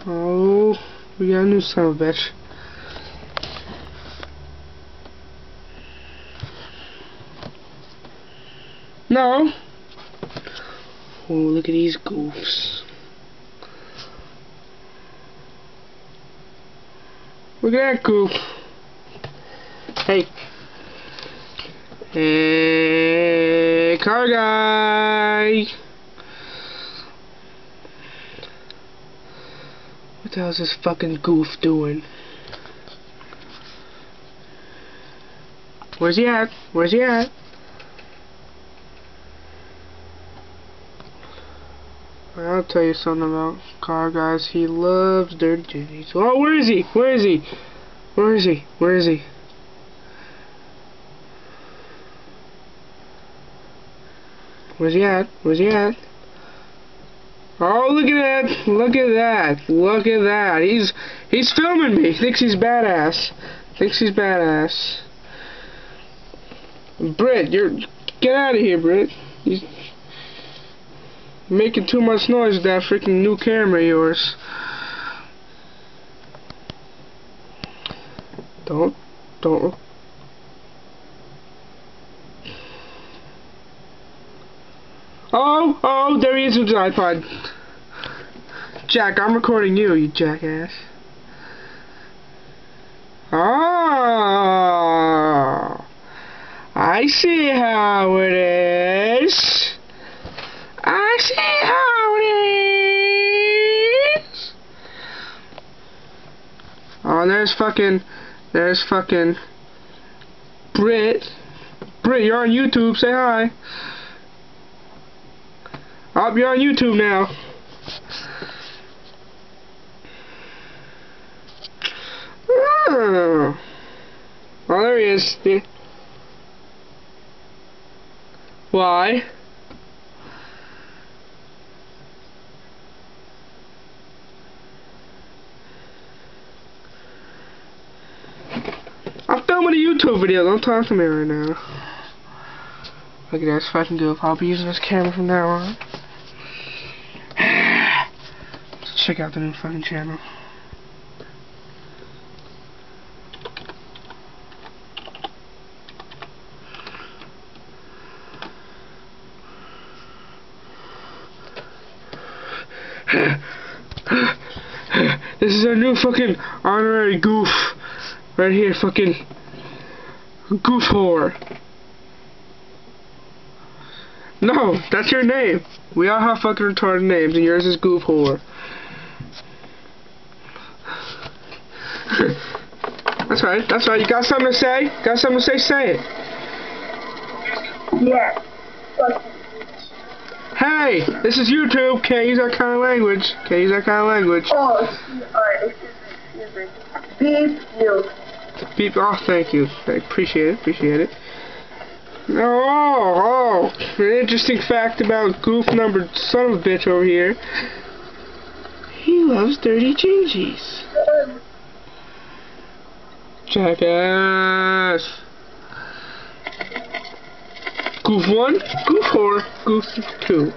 Oh, we got a new son of a bitch. No. Oh, look at these goofs. Look at that goof. Hey. Hey, car guy. What the hell is this fucking goof doing? Where's he at? Where's he at? I'll tell you something about car guys. He loves dirty duties. Oh, where is he? Where is he? Where is he? Where is he? Where's he at? Where's he at? Oh, look at that! Look at that! Look at that! He's filming me. He thinks he's badass. Thinks he's badass. Britt, get out of here, Britt. You're making too much noise with that freaking new camera of yours. Don't. Oh, there he is with his iPod. Jack, I'm recording you, you jackass. Oh, I see how it is. I see how it is. Oh, there's fucking Britt. Britt, you're on YouTube, say hi. Oh, you're on YouTube now. Oh, there he is. Why? I'm filming a YouTube video. Don't talk to me right now. Look at this fucking goof. I'll be using this camera from now on. Let's check out the new fucking channel. This is our new fucking honorary goof. Right here, fucking goof whore. No, that's your name. We all have fucking retarded names, and yours is goof whore. That's right, that's right. You got something to say? Got something to say? Say it. Yeah. Hey, this is YouTube. Can't use that kind of language. Can't use that kind of language. Oh, alright, excuse me. Beep you. Beep. Oh, thank you. I appreciate it. Appreciate it. Oh, an interesting fact about goof number son of a bitch over here. He loves dirty gingies. Jackass. Goof 1, goof 4, goof 2.